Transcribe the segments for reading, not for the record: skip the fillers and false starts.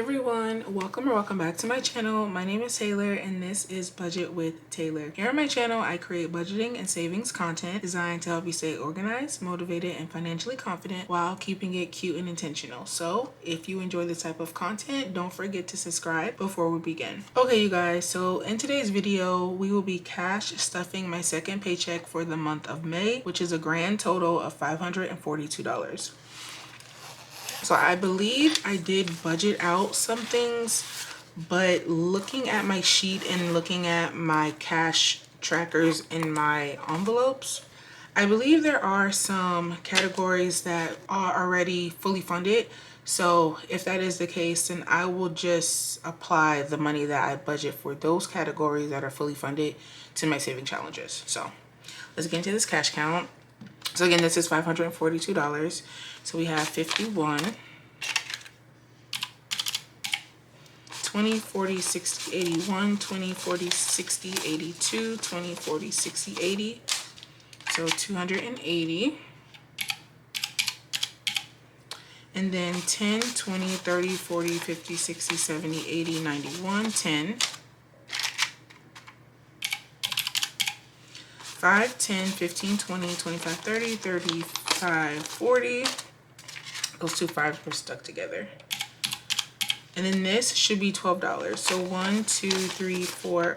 everyone, welcome back to my channel. My name is Taylor and this is Budget with Taylor. Here on my channel I create budgeting and savings content designed to help you stay organized, motivated, and financially confident while keeping it cute and intentional. So if you enjoy this type of content, don't forget to subscribe before we begin. Okay you guys, so in today's video we will be cash stuffing my second paycheck for the month of May, which is a grand total of $542. So I believe I did budget out some things, but looking at my sheet and looking at my cash trackers in my envelopes, I believe there are some categories that are already fully funded. So if that is the case, then I will just apply the money that I budget for those categories that are fully funded to my saving challenges. So let's get into this cash count. So again, this is $542. So we have 51, 20, 40, 60, 81, 20, 40, 60, 82, 20, 40, 60, 80. So 280. And then 10, 20, 30, 40, 50, 60, 70, 80, 91, 10. 5, 10, 15, 20, 25, 30, 35, 40. Those two fives were stuck together. And then this should be $12. So 1, 2, 3, 4.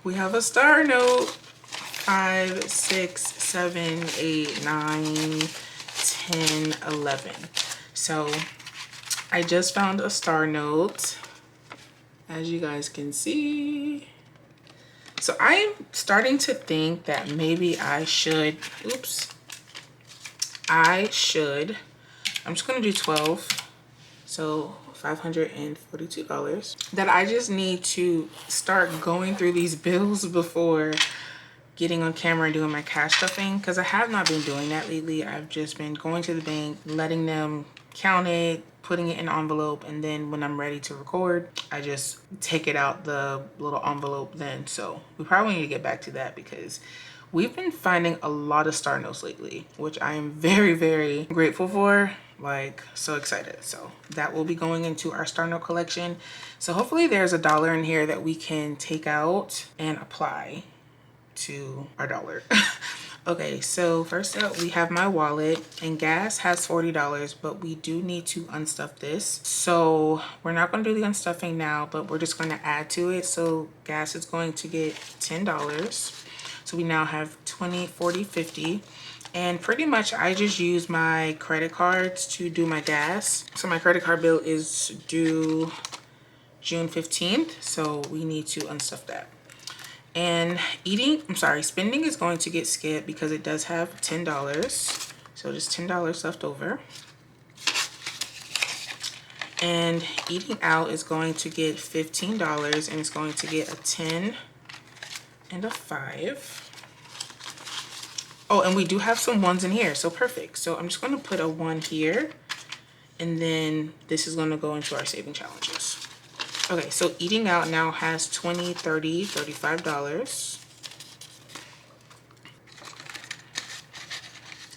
We have a star note. 5, 6, 7, 8, 9, 10, 11. So I just found a star note, as you guys can see. So I'm starting to think that maybe I should, I'm just gonna do 12, so $542, that I just need to start going through these bills before getting on camera and doing my cash stuffing, because I have not been doing that lately. I've just been going to the bank, letting them count it, putting it in an envelope, and then when I'm ready to record, I just take it out the little envelope then. So we probably need to get back to that because we've been finding a lot of star notes lately, which I am very, very grateful for. Like, so excited. So that will be going into our star note collection. So hopefully there's $1 in here that we can take out and apply to our dollar. Okay, so first up we have my wallet, and gas has $40, but we do need to unstuff this. So we're not going to do the unstuffing now, but we're just going to add to it. So gas is going to get $10. So we now have 20, 40, 50. And pretty much I just use my credit cards to do my gas. So my credit card bill is due June 15th. So we need to unstuff that. And spending is going to get skipped because it does have $10. So just $10 left over. And eating out is going to get $15, and it's going to get a 10 and a 5. Oh, and we do have some ones in here, so perfect. So I'm just going to put a 1 here, and then this is going to go into our saving challenges. Okay, so eating out now has $20, $30, $35.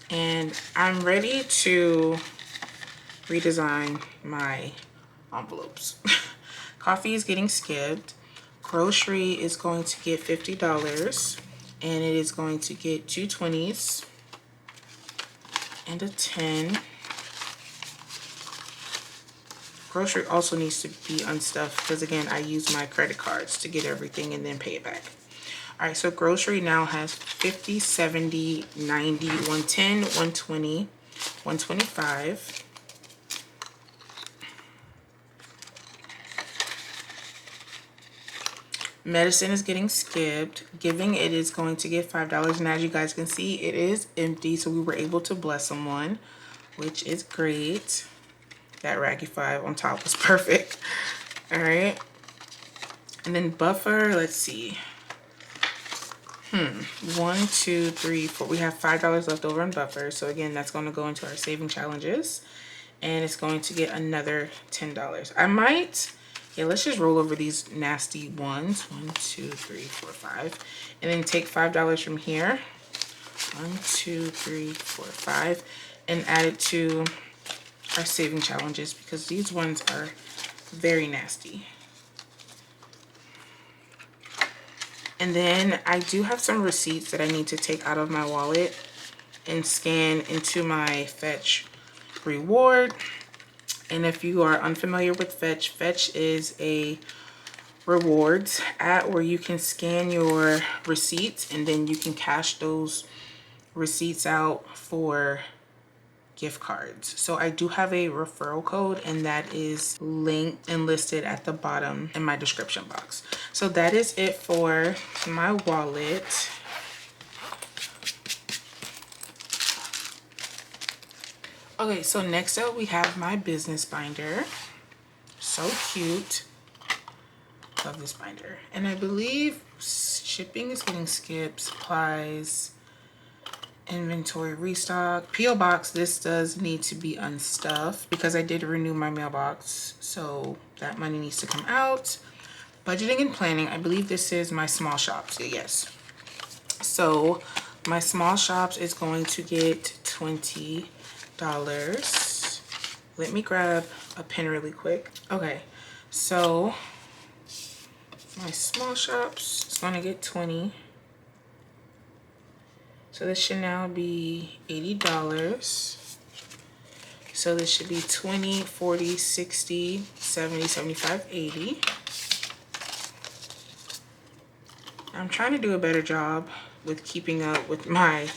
And I'm ready to redesign my envelopes. Coffee is getting skipped. Grocery is going to get $50, and it is going to get 2 20s and a 10. Grocery also needs to be unstuffed because again I use my credit cards to get everything and then pay it back. All right, so grocery now has 50, 70, 90, 110, 120, 125. Medicine is getting skipped. Giving, it is going to get $5, and as you guys can see it is empty, so we were able to bless someone, which is great. That Raggy 5 on top was perfect. All right. And then buffer, let's see. 1, 2, 3, 4. We have $5 left over in buffer. So again, that's going to go into our saving challenges. And it's going to get another $10. I might, let's just roll over these nasty ones. 1, 2, 3, 4, 5. And then take $5 from here. 1, 2, 3, 4, 5. And add it to our saving challenges because these ones are very nasty. And then I do have some receipts that I need to take out of my wallet and scan into my Fetch reward. And if you are unfamiliar with Fetch, Fetch is a rewards app where you can scan your receipts and then you can cash those receipts out for gift cards. So I do have a referral code, and that is linked and listed at the bottom in my description box. So that is it for my wallet. Okay, so next up we have my business binder. So cute. Love this binder. And I believe shipping is getting skipped, supplies, inventory restock, PO box. This does need to be unstuffed because I did renew my mailbox, so that money needs to come out. Budgeting and planning, I believe this is my small shops. Yes, so my small shops is going to get $20. Let me grab a pen really quick. Okay, so my small shops is going to get 20. So this should now be $80. So this should be 20, 40, 60, 70, 75, 80. I'm trying to do a better job with keeping up with my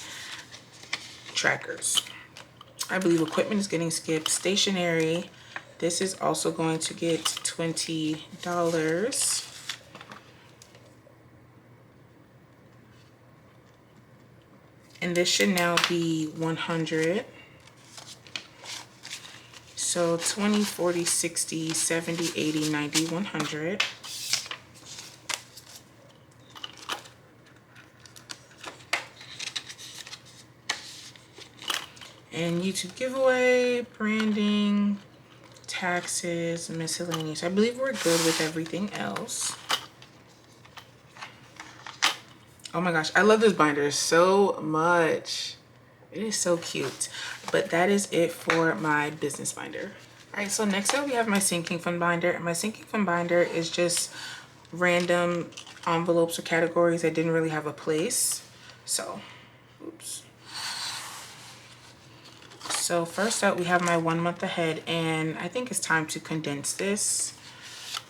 trackers. I believe equipment is getting skipped. Stationery, this is also going to get $20. And this should now be 100. So 20, 40, 60, 70, 80, 90, 100. And YouTube giveaway, branding, taxes, miscellaneous. I believe we're good with everything else. Oh my gosh, I love this binder so much. It is so cute. But that is it for my business binder. All right, so next up we have my sinking fund binder. And my sinking fund binder is just random envelopes or categories that didn't really have a place. So, oops. So first up we have my 1 month ahead, and I think it's time to condense this.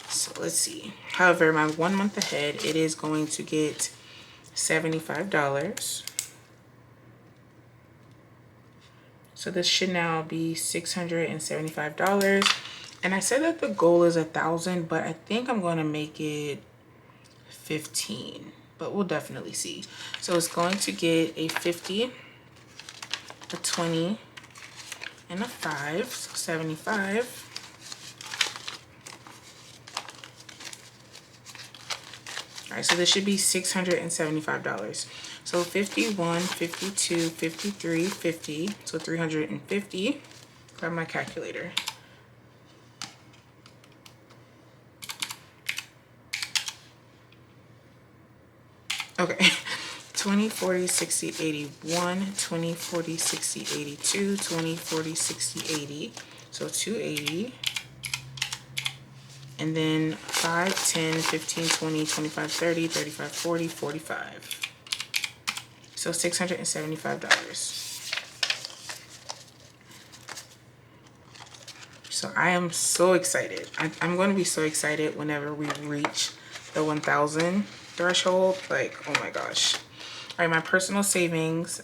So let's see. However, my 1 month ahead, it is going to get $75. So this should now be $675. And I said that the goal is 1,000, but I think I'm going to make it 15, but we'll definitely see. So it's going to get a 50, a 20, and a 5, so 75. All right, so this should be $675. So 51, 52, 53, 50, so 350. Grab my calculator. Okay, 20, 40, 60, 81, 20, 40, 60, 82, 20, 40, 60, 80, so 280. And then 5, 10, 15, 20, 25, 30, 35, 40, 45. So $675. So I am so excited. I'm going to be so excited whenever we reach the 1,000 threshold. Like, oh my gosh. All right, my personal savings.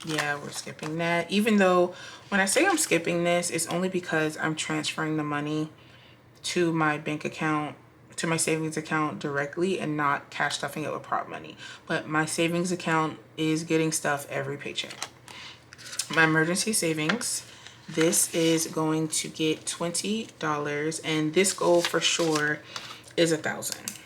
Yeah, we're skipping that. Even though when I say I'm skipping this, it's only because I'm transferring the money to my bank account, to my savings account directly, and not cash stuffing it with prop money. But my savings account is getting stuff every paycheck. My emergency savings, this is going to get $20, and this goal for sure is 1,000.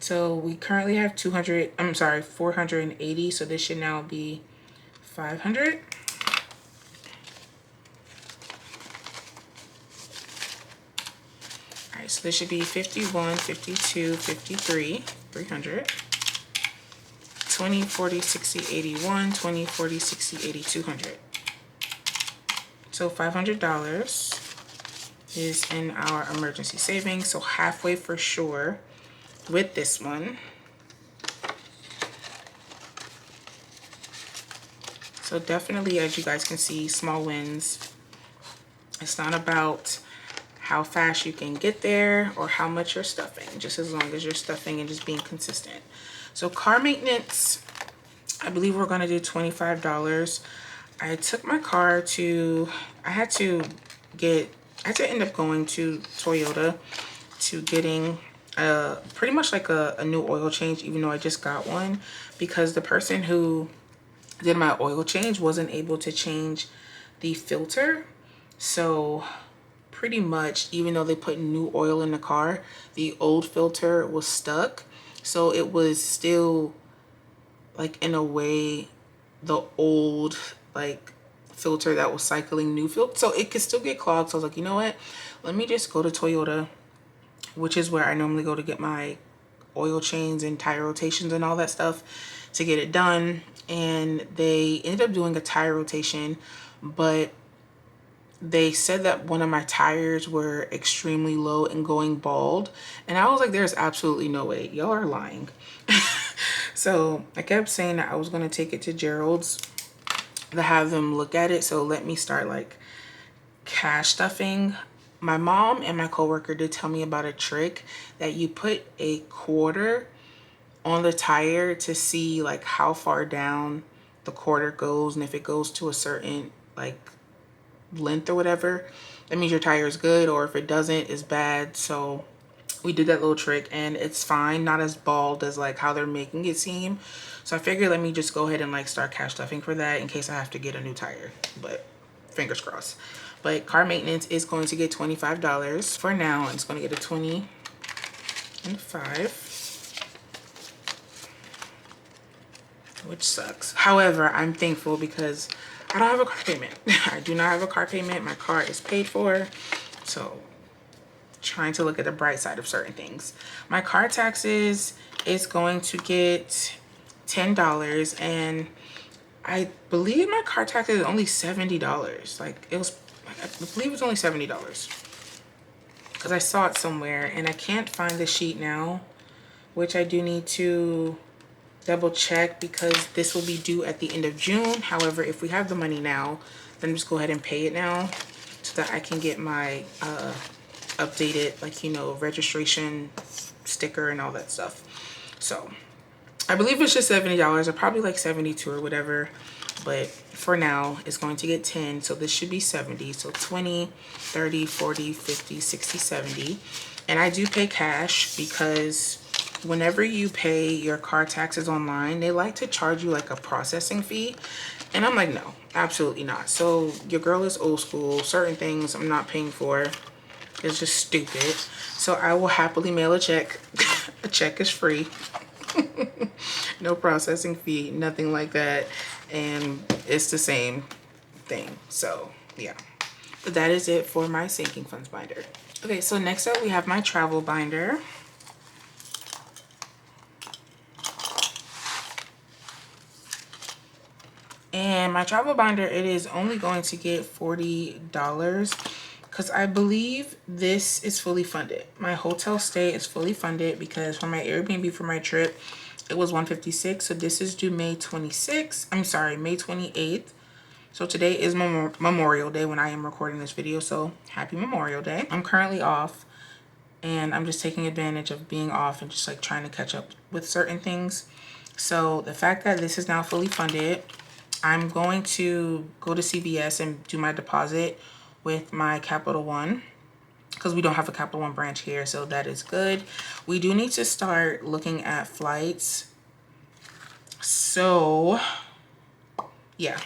So we currently have 480, so this should now be 500. So this should be 51, 52, 53, 300, 20, 40, 60, 81, 20, 40, 60, 80, 200, So $500 is in our emergency savings. So halfway for sure with this one. So definitely, as you guys can see, small wins. It's not about how fast you can get there or how much you're stuffing, just as long as you're stuffing and just being consistent. So car maintenance, I believe we're gonna do $25. I took my car to, I had to end up going to Toyota to getting pretty much like a new oil change, even though I just got one, because the person who did my oil change wasn't able to change the filter. So pretty much, even though they put new oil in the car, the old filter was stuck. So it was still like, in a way, the old like filter that was cycling new filter, so it could still get clogged. So I was like, you know what, let me just go to Toyota, which is where I normally go to get my oil change and tire rotations and all that stuff, to get it done. And they ended up doing a tire rotation, but they said that one of my tires were extremely low and going bald. And I was like, there's absolutely no way, y'all are lying. So I kept saying that I was going to take it to Gerald's to have them look at it. So let me start like cash stuffing. My mom and my coworker did tell me about a trick that you put a quarter on the tire to see like how far down the quarter goes, and if it goes to a certain like length or whatever, that means your tire is good, or if it doesn't, it's bad. So we did that little trick and it's fine, not as bald as like how they're making it seem. So I figured, let me just go ahead and like start cash stuffing for that in case I have to get a new tire, but fingers crossed. But car maintenance is going to get $25 for now. It's going to get a 20 and 5, which sucks. However, I'm thankful because I don't have a car payment. I do not have a car payment. My car is paid for. So trying to look at the bright side of certain things. My car taxes is going to get $10, and I believe my car tax is only $70. Like it was, I believe it's only $70 because I saw it somewhere and I can't find the sheet now, which I do need to double check because this will be due at the end of June. However, if we have the money now, then just go ahead and pay it now so that I can get my updated, like, you know, registration sticker and all that stuff. So I believe it's just $70, or probably like 72 or whatever, but for now it's going to get 10, so this should be 70. So 20, 30, 40, 50, 60, 70. And I do pay cash because whenever you pay your car taxes online, they like to charge you like a processing fee, and I'm like, no, absolutely not. So your girl is old school. Certain things I'm not paying for. It's just stupid. So I will happily mail a check. A check is free. No processing fee, nothing like that, and it's the same thing. So yeah, but that is it for my sinking funds binder. Okay, so next up we have my travel binder. And my travel binder, it is only going to get $40 because I believe this is fully funded. My hotel stay is fully funded because for my Airbnb for my trip, it was $156. So this is due May 26th. I'm sorry, May 28th. So today is Memorial Day when I am recording this video. So happy Memorial Day. I'm currently off and I'm just taking advantage of being off and just like trying to catch up with certain things. So the fact that this is now fully funded, I'm going to go to CVS and do my deposit with my Capital One because we don't have a Capital One branch here, so that is good. We do need to start looking at flights. So yeah.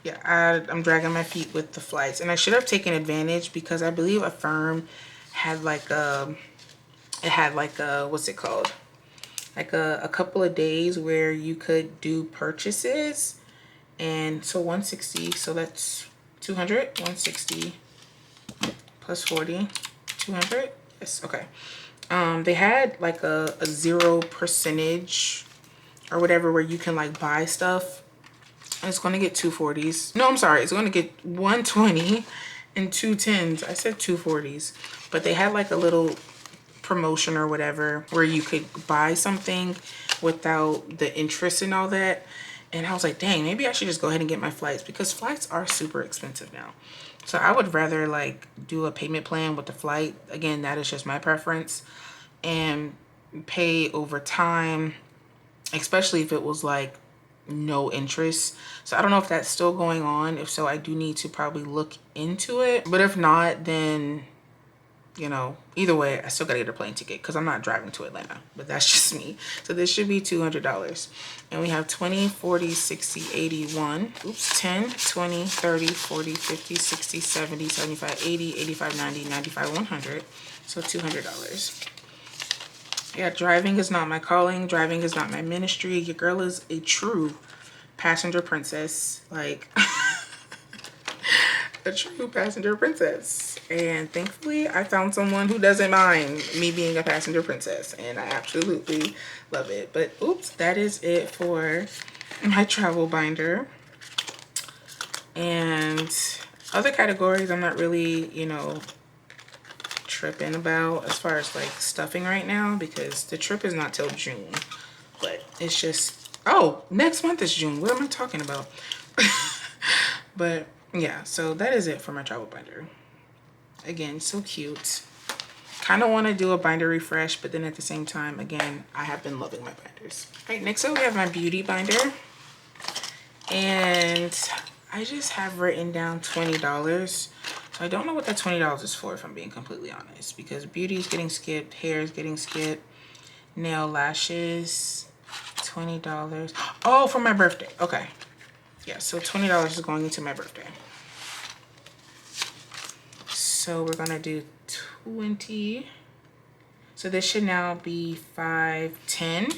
Yeah, I'm dragging my feet with the flights, and I should have taken advantage because I believe Affirm had like what's it called? Like a couple of days where you could do purchases. And so 160, so that's 200, 160 plus 40, 200. Yes, okay. They had like a 0% or whatever where you can like buy stuff And it's going to get 240s. No, I'm sorry. It's going to get 120 and 210s. I said 240s. But they had like a little promotion or whatever where you could buy something without the interest and all that. And I was like, dang, maybe I should just go ahead and get my flights, because flights are super expensive now. So I would rather like do a payment plan with the flight. Again, that is just my preference. And pay over time, especially if it was like no interest. So I don't know if that's still going on. If so, I do need to probably look into it. But if not, then, you know, either way, I still gotta get a plane ticket because I'm not driving to Atlanta. But that's just me. So this should be $200. And we have 20, 40, 60, 81. Oops, 10, 20, 30, 40, 50, 60, 70, 75, 80, 85, 90, 95, 100. So $200. Yeah, driving is not my calling. Driving is not my ministry. Your girl is a true passenger princess. Like, a true passenger princess. And thankfully, I found someone who doesn't mind me being a passenger princess. And I absolutely love it. But oops, that is it for my travel binder. And other categories, I'm not really, you know, tripping about as far as like stuffing right now, because the trip is not till June. But it's just, oh, next month is June. What am I talking about? But yeah, so that is it for my travel binder. Again, so cute. Kind of want to do a binder refresh, but then at the same time, again, I have been loving my binders. All right, next up we have my beauty binder. And I just have written down $20. So I don't know what that $20 is for, if I'm being completely honest, because beauty is getting skipped, hair is getting skipped, nail lashes, $20. Oh, for my birthday. Okay. Yeah, so $20 is going into my birthday. So we're gonna do 20. So this should now be 510,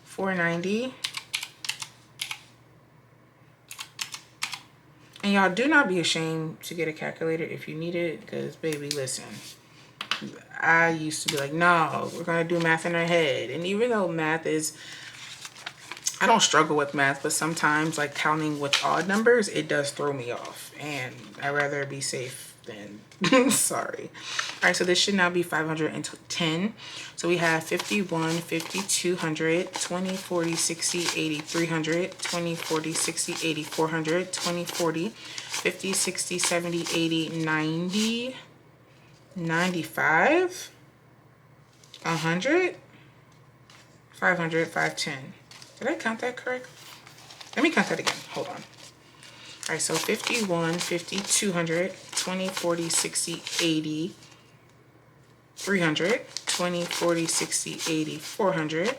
490. And y'all, do not be ashamed to get a calculator if you need it, because baby, listen, I used to be like, no, we're gonna do math in our head. And even though math is, I don't struggle with math, but sometimes like counting with odd numbers, it does throw me off, and I'd rather be safe than sorry. All right, so this should now be 510. So we have 51, 50, 200, 20, 40, 60, 80, 300, 20, 40, 60, 80, 400, 20, 40, 50, 60, 70, 80, 90, 95, 100, 500, 510. Did I count that correct? Let me count that again. Hold on. All right, so 51, 50, 200, 20, 40, 60, 80, 300, 20, 40, 60, 80, 400,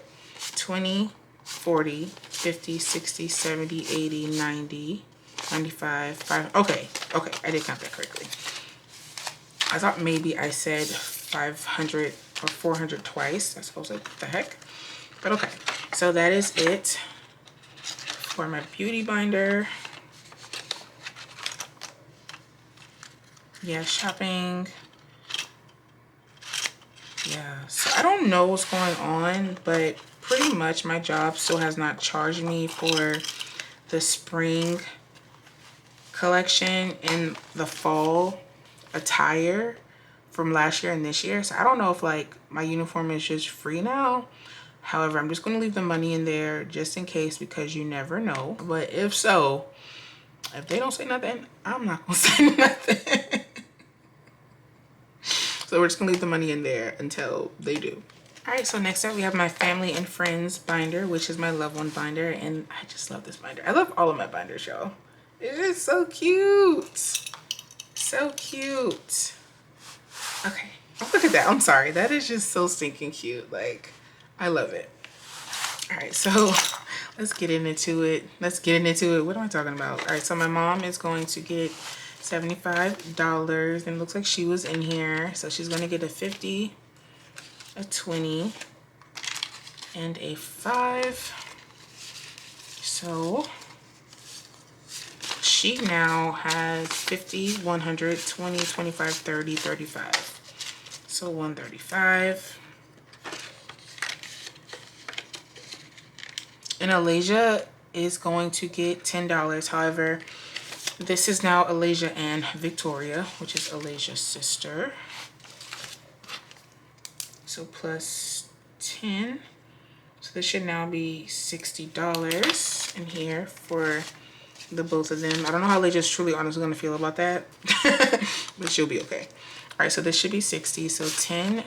20, 40, 50, 60, 70, 80, 90, 95, 5. Okay, I did count that correctly. I thought maybe I said 500 or 400 twice. I suppose, like, what the heck? But okay, so that is it for my beauty binder. Yeah, shopping. Yeah, so I don't know what's going on, but pretty much my job still has not charged me for the spring collection and the fall attire from last year and this year. So I don't know if like my uniform is just free now. However, I'm just going to leave the money in there just in case, because you never know. But if so, if they don't say nothing, I'm not going to say nothing. So we're just gonna leave the money in there until they do. All right, so next up we have my family and friends binder, which is my loved one binder. And I just love this binder. I love all of my binders, y'all. It is so cute. So cute. Okay, look at that. I'm sorry. That is just so stinking cute. Like, I love it. All right, so let's get into it. What am I talking about? All right, so my mom is going to get $75, and it looks like she was in here. So she's going to get a 50, a 20, and a 5. So she now has 50, 100, 20, 25, 30, 35. So 135. And Alasia is going to get $10. However, this is now Alasia and Victoria, which is Alasia's sister. So plus 10. So this should now be $60 in here for the both of them. I don't know how Alasia's truly honestly gonna feel about that, but she'll be okay. All right, so this should be 60. So 10,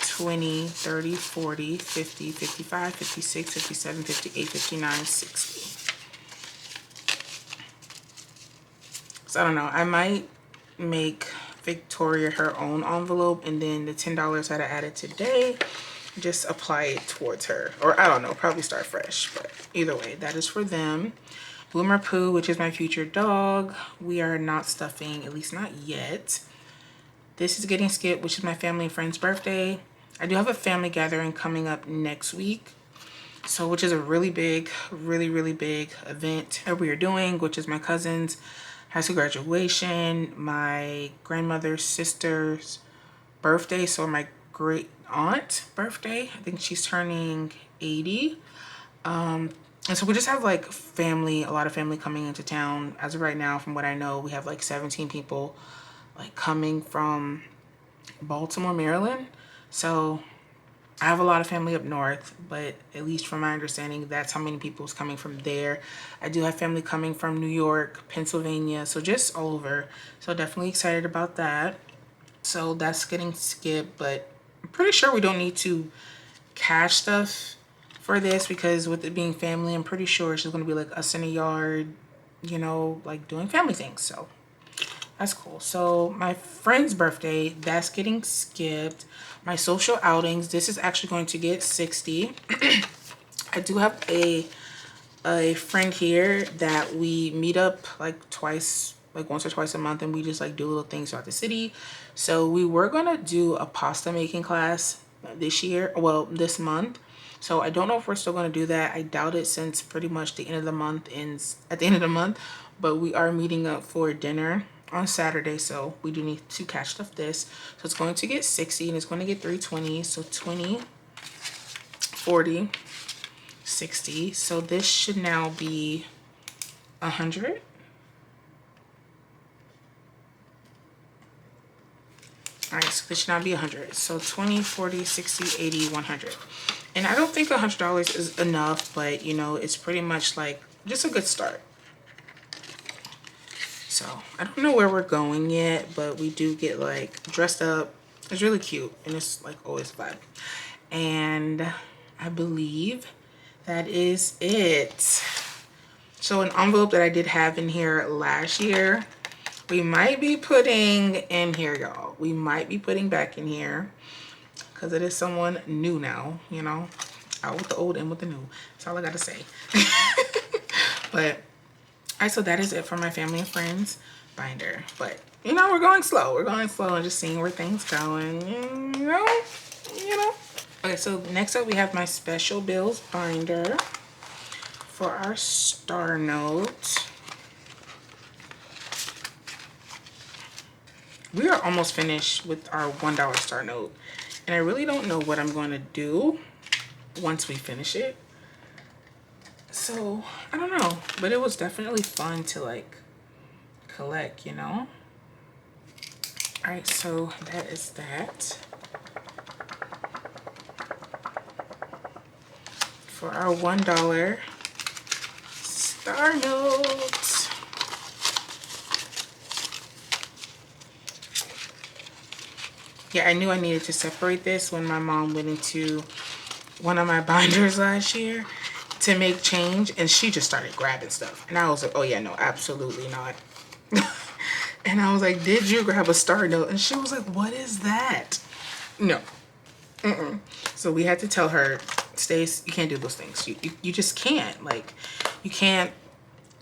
20, 30, 40, 50, 55, 56, 57, 58, 59, 60. So I don't know, I might make Victoria her own envelope, and then the $10 that I added today, just apply it towards her. Or I don't know, probably start fresh, but either way, that is for them. Boomer Pooh, which is my future dog, we are not stuffing, at least not yet. This is getting skipped, which is my family and friend's birthday. I do have a family gathering coming up next week, so which is a really big, really big event that we are doing, which is my cousin's high school graduation, my grandmother's sister's birthday, so my great aunt birthday. I think she's turning 80. And so we just have like family, a lot of family coming into town. As of right now, from what I know, we have like 17 people like coming from Baltimore, Maryland. So I have a lot of family up north, but at least from my understanding, that's how many people is coming from there. I do have family coming from New York, Pennsylvania, so just all over. So definitely excited about that. So that's getting skipped, but I'm pretty sure we don't need to cash stuff for this, because with it being family, I'm pretty sure it's just gonna be like us in a yard, you know, like doing family things. So that's cool. So my friend's birthday, that's getting skipped. My social outings, this is actually going to get 60. I do have a friend here that we meet up like twice, like once or twice a month, and we just like do little things throughout the city. So we were gonna do a pasta making class this year, well, this month. So I don't know if we're still going to do that. I doubt it, since pretty much the end of the month ends at the end of the month. But we are meeting up for dinner on Saturday, so we do need to cash stuff this. So it's going to get 60, and it's going to get 320. So 20, 40, 60. So this should now be 100. All right, so this should now be 100. So 20, 40, 60, 80, 100. And I don't think $100 is enough, but you know, it's pretty much like just a good start. So I don't know where we're going yet, but we do get like dressed up. It's really cute, and it's like always fun. And I believe that is it. So an envelope that I did have in here last year, we might be putting in here, y'all. We might be putting back in here, because it is someone new now, you know, out with the old, in with the new. That's all I got to say. But, all right, so that is it for my family and friends binder. But, you know, we're going slow. We're going slow and just seeing where things going, you know. Okay, so next up we have my special bills binder for our star note. We are almost finished with our $1 star note. And I really don't know what I'm going to do once we finish it. So, I don't know. But it was definitely fun to, like, collect, you know? Alright, so that is that. For our $1 star note. Yeah, I knew I needed to separate this when my mom went into one of my binders last year to make change, and she just started grabbing stuff. And I was like, oh yeah, no, absolutely not. And I was like, did you grab a star note? And she was like, what is that? No. So we had to tell her, Stace, you can't do those things. You just can't. Like, you can't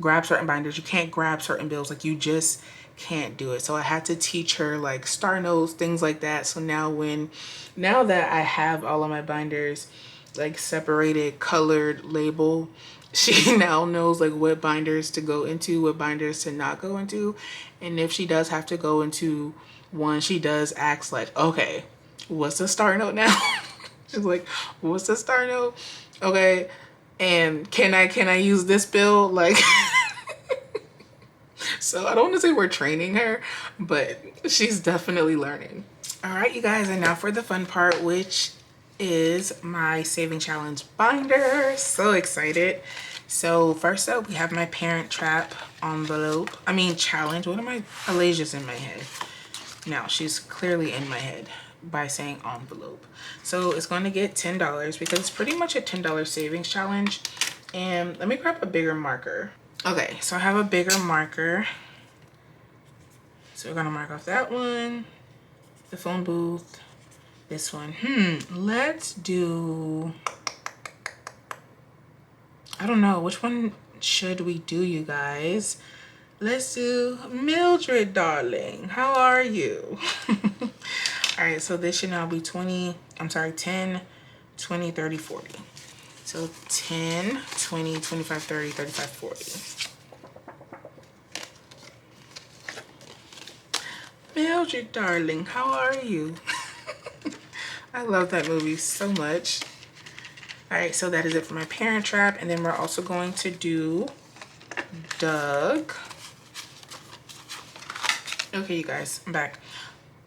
grab certain binders. You can't grab certain bills. Like, you just can't do it. So I had to teach her like star notes, things like that. So now that I have all of my binders like separated, colored, label, she now knows like what binders to go into, what binders to not go into. And if she does have to go into one, she does ask like, okay, what's the star note now? She's like, what's the star note? Okay, And can I use this bill? Like, so I don't want to say we're training her, but she's definitely learning. All right, you guys, and now for the fun part, which is my saving challenge binder. So excited. So first up, we have my Parent Trap envelope. I mean challenge. What am I? Alasia's in my head. Now she's clearly in my head by saying envelope. So it's going to get $10 because it's pretty much a $10 savings challenge. And let me grab a bigger marker. Okay, so I have a bigger marker. So we're gonna mark off that one, the phone booth, this one. Let's do, I don't know, which one should we do, you guys? Let's do Mildred, darling. How are you? All right, so this should now be 10, 20, 30, 40. So 10, 20, 25, 30, 35, 40. Mildred, darling, how are you? I love that movie so much. All right, so that is it for my Parent Trap. And then we're also going to do Doug. Okay, you guys, I'm back.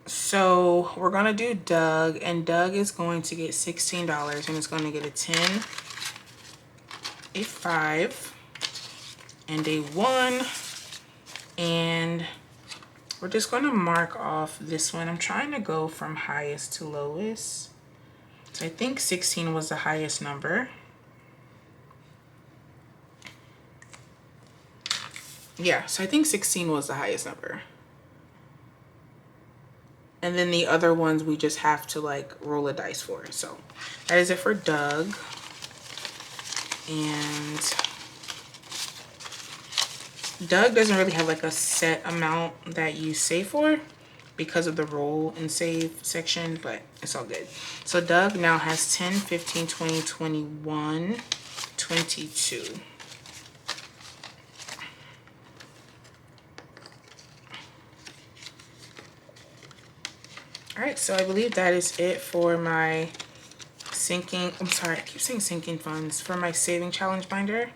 So we're gonna do Doug, and Doug is going to get $16, and it's going to get a 10, a 5, and a 1. And we're just going to mark off this one. I'm trying to go from highest to lowest. So I think 16 was the highest number. Yeah, so I think 16 was the highest number. And then the other ones we just have to like roll a dice for. So that is it for Doug. And Doug doesn't really have like a set amount that you save for because of the roll and save section, but it's all good. So Doug now has 10, 15, 20, 21, 22. All right, so I believe that is it for my I'm sorry, I keep saying sinking funds, for my saving challenge binder.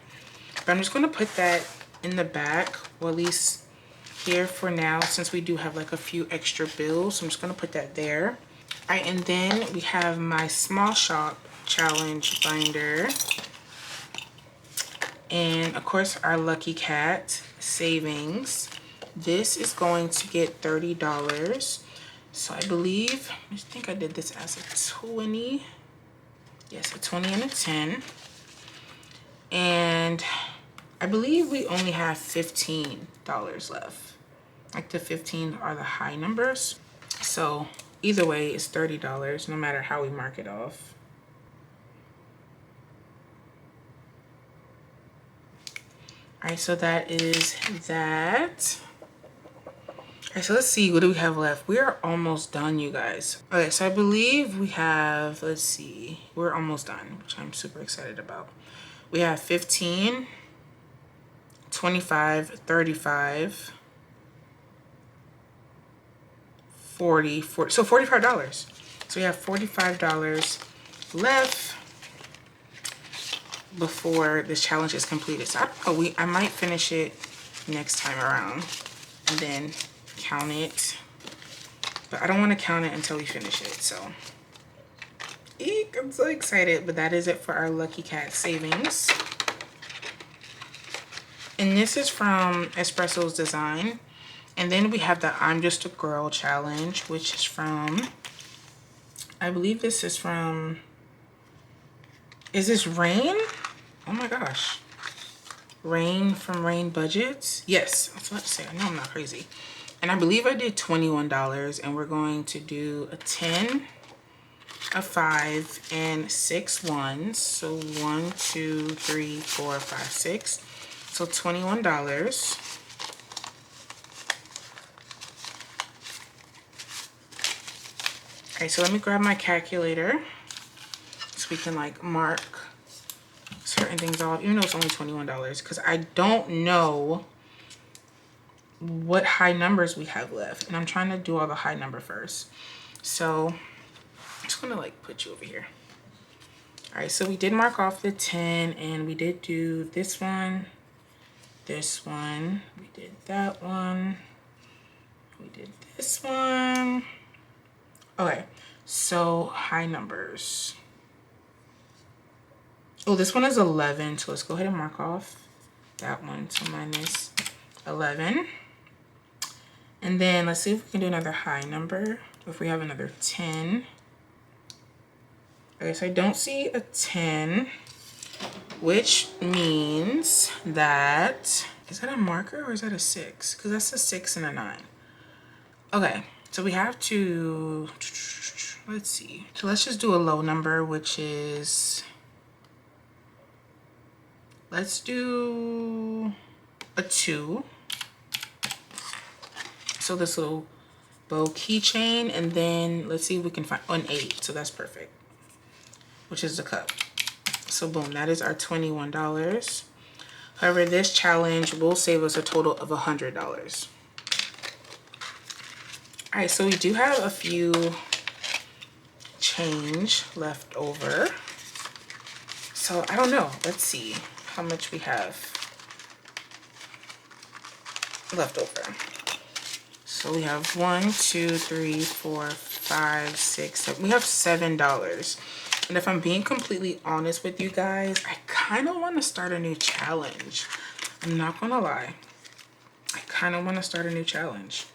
But I'm just gonna put that in the back, or at least here for now, since we do have like a few extra bills. So I'm just gonna put that there. All right, and then we have my small shop challenge binder. And of course our lucky cat savings. This is going to get $30. So I believe, I think I did this as a 20. Yes, a 20 and a 10. And I believe we only have $15 left. Like the 15 are the high numbers. So either way, it's $30 no matter how we mark it off. All right, so that is that. All right, so let's see, what do we have left? We are almost done, you guys. Okay, so I believe we have, let's see, we're almost done, which I'm super excited about. We have 15, 25, 35, 40, so $45. So we have $45 left before this challenge is completed. So I don't know, I might finish it next time around and then count it, but I don't want to count it until we finish it. So eek, I'm so excited. But that is it for our lucky cat savings. And this is from Espresso's Design. And then we have the I'm Just a Girl challenge, which is from, I believe this is from, is this Rain? Oh my gosh. Rain from Rain Budgets. Yes, I was about to say, I know I'm not crazy. And I believe I did $21, and we're going to do a 10, a 5, and 6 ones. So 1, 2, 3, 4, 5, 6. So $21. Okay, so let me grab my calculator so we can like mark certain things off, even though it's only $21, because I don't know what high numbers we have left, and I'm trying to do all the high number first. So I'm just gonna like put you over here. All right, so we did mark off the 10 and we did do this one, we did that one, we did this one. Okay, so high numbers. Oh, this one is 11, so let's go ahead and mark off that one. So minus 11. And then let's see if we can do another high number. If we have another 10. Okay, so I don't see a 10, which means that, is that a marker or is that a 6? Because that's a 6 and a 9. Okay, so we have to, let's see. So let's just do a low number, which is, let's do a 2. So this little bow keychain, and then let's see if we can find an 8. So that's perfect, which is the cup. So boom, that is our $21. However, this challenge will save us a total of $100. All right, so we do have a few change left over. So I don't know, let's see how much we have left over. So we have 1, 2, 3, 4, 5, 6, 7. We have $7. And if I'm being completely honest with you guys, I kind of want to start a new challenge. I'm not gonna lie. I kind of want to start a new challenge.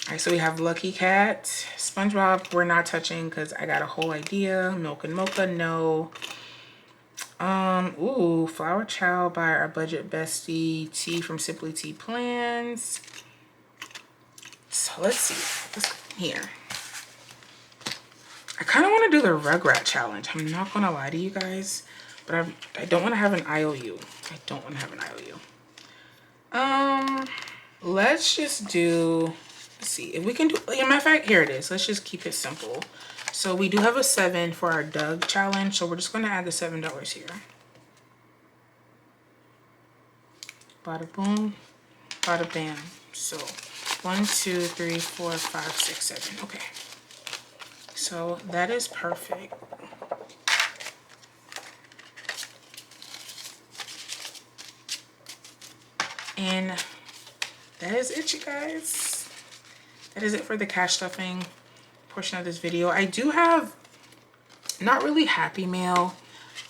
All right, so we have Lucky Cat, SpongeBob, we're not touching because I got a whole idea. Milk and Mocha, no. Ooh, Flower Child by our budget bestie, T from Simply Tea Plans. So let's see, let's go here. I kind of want to do the Rugrat challenge. I'm not going to lie to you guys, but I don't want to have an IOU. I don't want to have an IOU. Let's just do, let's see if we can do, as a matter of fact, here it is. Let's just keep it simple. So we do have a 7 for our Doug challenge. So we're just going to add the $7 here. Bada boom, bada bam. So 1, 2, 3, 4, 5, 6, 7. Okay. So that is perfect. And that is it, you guys. That is it for the cash stuffing portion of this video. I do have, not really Happy Mail,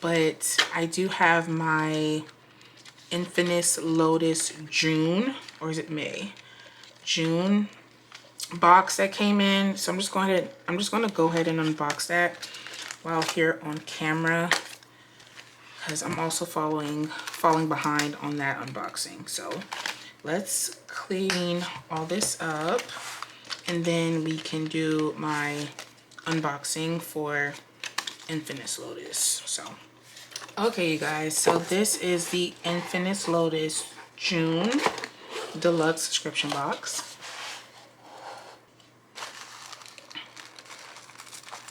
but I do have my 8Lotus June, or is it May? June box that came in. So I'm just going to go ahead and unbox that while here on camera, because I'm also falling behind on that unboxing. So let's clean all this up and then we can do my unboxing for 8Lotus. So okay, you guys, so this is the 8Lotus June Deluxe subscription box.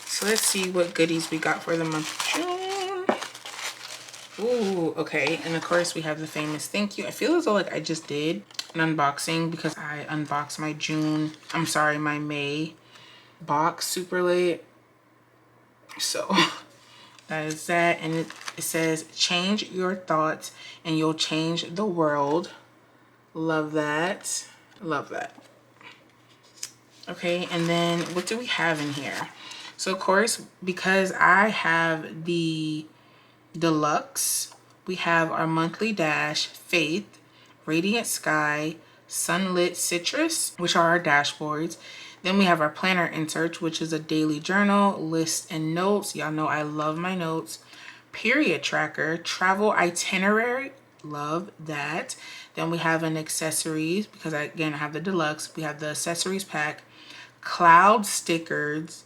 So let's see what goodies we got for the month of June. Ooh, okay. And of course we have the famous thank you. I feel as though like I just did an unboxing because I unboxed my my May box super late. So that is that. And it says, change your thoughts and you'll change the world. Love that. Love that. Okay, and then what do we have in here? So of course, because I have the deluxe, we have our monthly dash, Faith, Radiant Sky, Sunlit Citrus, which are our dashboards. Then we have our planner insert, which is a daily journal, list and notes. Y'all know I love my notes. Period tracker, travel itinerary, love that. Then we have an accessories, because I have the deluxe. We have the accessories pack, cloud stickers,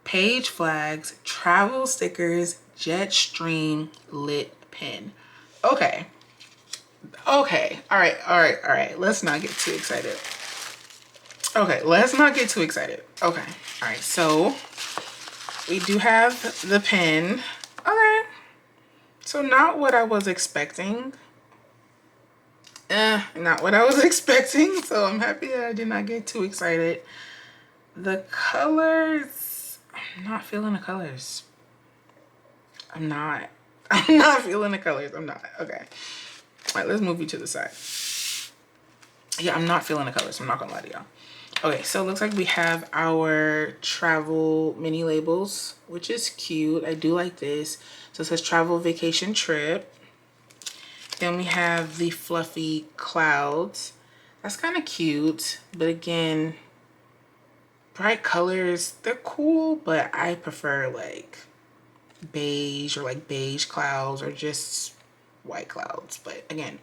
page flags, travel stickers, jet stream, lit pen. Okay, all right, let's not get too excited. Okay, all right, so we do have the pen. Okay, so not what I was expecting. Not what I was expecting, so I'm happy that I did not get too excited. The colors, I'm not feeling the colors. I'm not. I'm not feeling the colors. I'm not. Okay. All right, let's move you to the side. Yeah, I'm not feeling the colors. I'm not gonna lie to y'all. Okay, so it looks like we have our travel mini labels, which is cute. I do like this. So it says travel vacation trip. Then we have the fluffy clouds. That's kind of cute, but again, bright colors, they're cool, but I prefer like beige or like beige clouds or just white clouds. But again,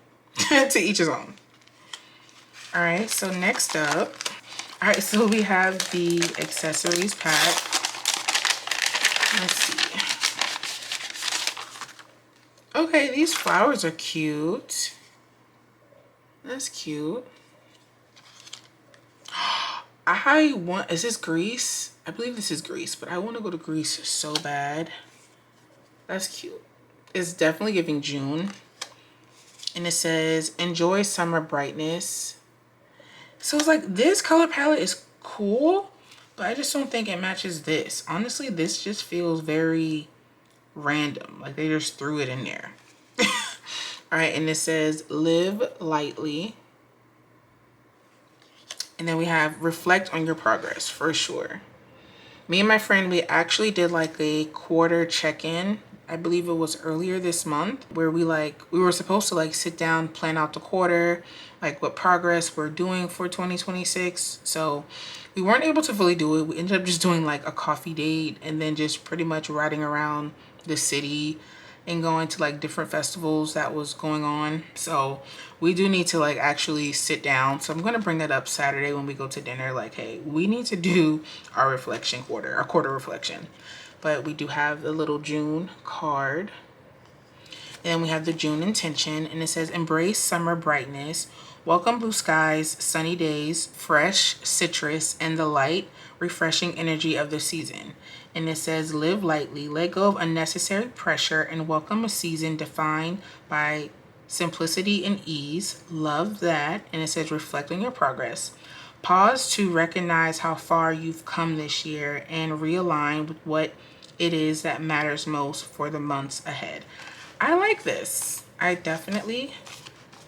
to each his own. All right, so next up, all right, so we have the accessories pack. Let's see. Okay, these flowers are cute. That's cute. Is this Greece? I believe this is Greece, but I want to go to Greece so bad. That's cute. It's definitely giving June. And it says, enjoy summer brightness. So it's like, this color palette is cool, but I just don't think it matches this. Honestly, this just feels very random. Like they just threw it in there. All right, and it says, live lightly. And then we have reflect on your progress, for sure. Me and my friend, we actually did like a quarter check-in. I believe it was earlier this month, where we were supposed to like sit down, plan out the quarter, like what progress we're doing for 2026. So we weren't able to fully do it. We ended up just doing like a coffee date and then just pretty much riding around the city and going to like different festivals that was going on. So we do need to like actually sit down. So I'm going to bring that up Saturday when we go to dinner. Like, hey, we need to do our quarter reflection. But we do have the little June card. And we have the June intention, and it says, embrace summer brightness. Welcome blue skies, sunny days, fresh citrus, and the light, refreshing energy of the season. And it says, live lightly, let go of unnecessary pressure, and welcome a season defined by simplicity and ease. Love that. And it says, reflect on your progress. Pause to recognize how far you've come this year and realign with what it is that matters most for the months ahead. I like this. I definitely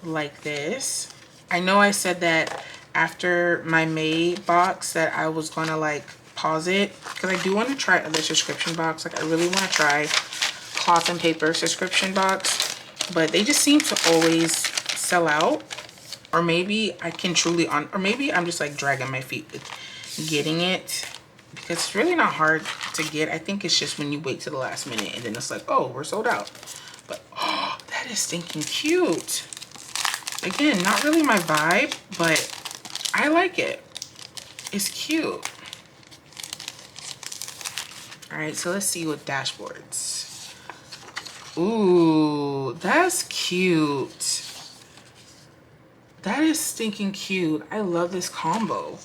like this. I know I said that after my May box that I was gonna like pause it because I do want to try other subscription box. Like I really want to try cloth and paper subscription box, but they just seem to always sell out. Or maybe I can truly or maybe I'm just like dragging my feet with getting it, because it's really not hard to get. I think it's just when you wait to the last minute and then it's like, oh, we're sold out. But oh, that is stinking cute. Again, not really my vibe, but I like it. It's cute. All right, so let's see what dashboards. Ooh, that's cute. That is stinking cute. I love this combo.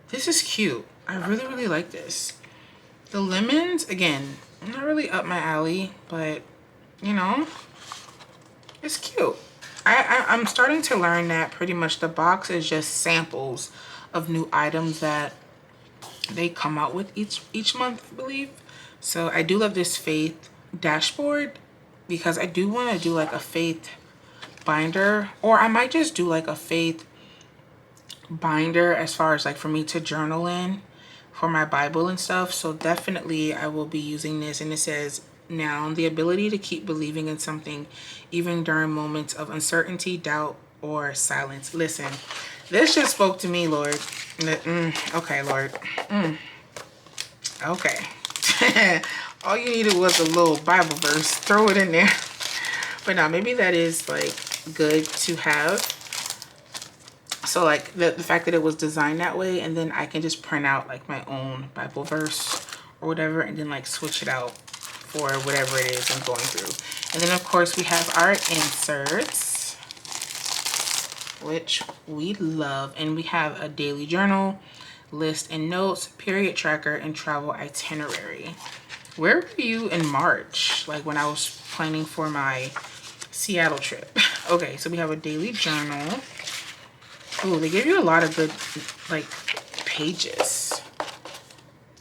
This is cute. I really, really like this. The lemons, again, not really up my alley, but you know, it's cute. I'm starting to learn that pretty much the box is just samples of new items that they come out with each month, I believe. So I do love this faith dashboard because I do want to do like a faith binder, or I might just do like a faith binder as far as like for me to journal in for my Bible and stuff. So definitely I will be using this. And it says, now the ability to keep believing in something even during moments of uncertainty, doubt, or silence. Listen, this just spoke to me, Lord. Okay, Lord. Okay. All you needed was a little Bible verse. Throw it in there. But now maybe that is like good to have. So like the fact that it was designed that way, and then I can just print out like my own Bible verse or whatever, and then like switch it out for whatever it is I'm going through. And then of course we have our inserts, which we love. And we have a daily journal, list and notes, period tracker, and travel itinerary. Where were you in March? Like when I was planning for my Seattle trip. Okay, so we have a daily journal. Oh, they give you a lot of good like pages.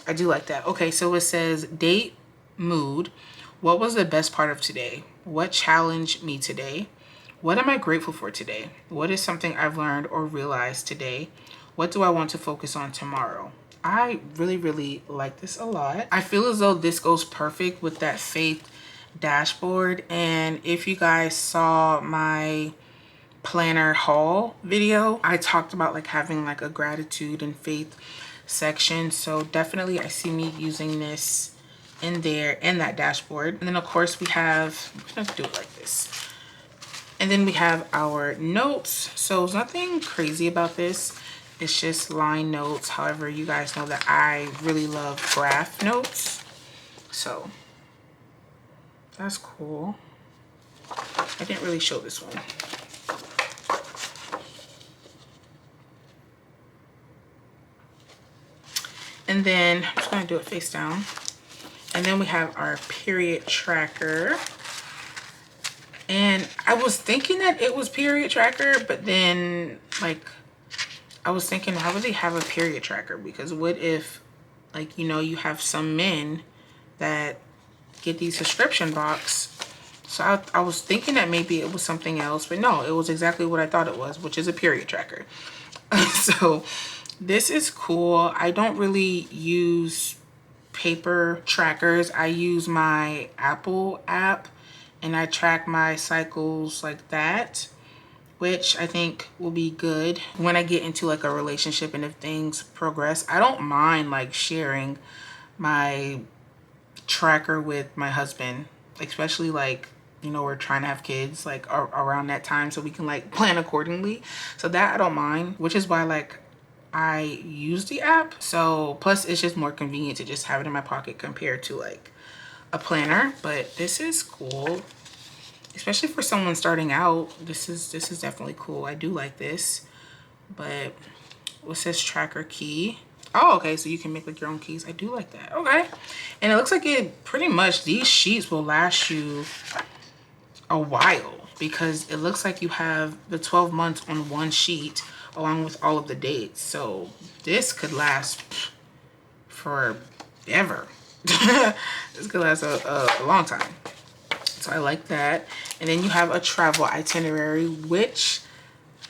I do like that. Okay, so it says date mood. What was the best part of today? What challenged me today? What am I grateful for today? What is something I've learned or realized today? What do I want to focus on tomorrow? I really like this a lot. I feel as though this goes perfect with that faith dashboard. And if you guys saw my planner haul video, I talked about like having like a gratitude and faith section. So definitely I see me using this in there in that dashboard. And then of course we have, I'm gonna do it like this. And then we have our notes. So there's nothing crazy about this. It's just line notes. However, you guys know that I really love graph notes. So that's cool. I didn't really show this one. And then I'm just gonna do it face down. And then we have our period tracker. And I was thinking that it was period tracker, but then like, I was thinking, how would they have a period tracker? Because what if, like, you know, you have some men that get these subscription box. So I was thinking that maybe it was something else, but no, it was exactly what I thought it was, which is a period tracker. So this is cool. I don't really use paper trackers. I use my Apple app and I track my cycles like that, which I think will be good when I get into like a relationship and if things progress. I don't mind like sharing my tracker with my husband, especially like, you know, we're trying to have kids like around that time so we can like plan accordingly. So that I don't mind, which is why like I use the app. So plus it's just more convenient to just have it in my pocket compared to like a planner. But this is cool, especially for someone starting out. This is definitely cool. I do like this. But what's this tracker key? Oh, okay, so you can make like your own keys. I do like that. Okay. And it looks like it pretty much, these sheets will last you a while because it looks like you have the 12 months on one sheet along with all of the dates. So this could last forever. This could last a long time. So I like that. And then you have a travel itinerary, which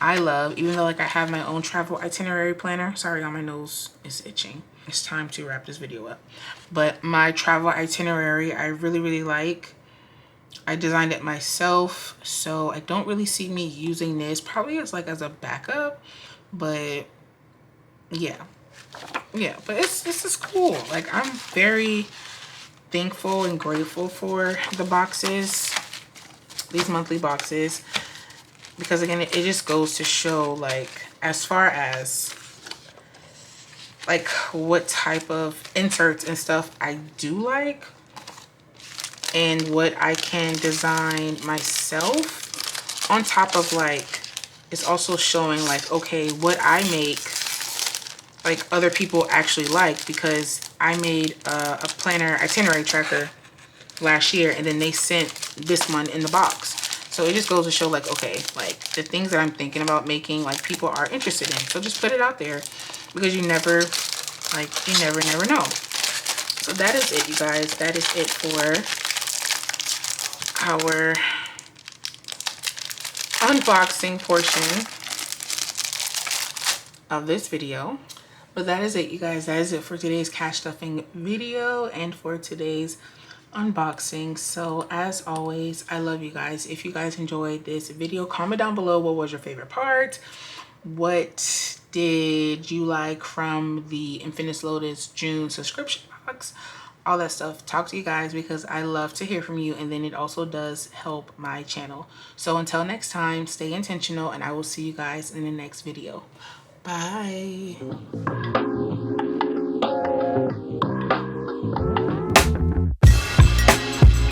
I love, even though like I have my own travel itinerary planner. Sorry, my nose is itching. It's time to wrap this video up. But my travel itinerary, I really like. I designed it myself, so I don't really see me using this probably as like as a backup, but yeah, but this is cool. Like I'm very thankful and grateful for the boxes, these monthly boxes, because again, it just goes to show like as far as like what type of inserts and stuff I do like and what I can design myself, on top of like it's also showing like, okay, what I make like other people actually like, because I made a planner itinerary tracker last year and then they sent this one in the box. So it just goes to show like, okay, like the things that I'm thinking about making, like people are interested in. So just put it out there, because you never know. So that is it, you guys. That is it for our unboxing portion of this video. But that is it, you guys. That is it for today's cash stuffing video and for today's unboxing. So as always, I love you guys. If you guys enjoyed this video, comment down below what was your favorite part. What did you like from the 8Lotus June subscription box? All that stuff. Talk to you guys, because I love to hear from you, and then it also does help my channel. So until next time, stay intentional, and I will see you guys in the next video. Bye.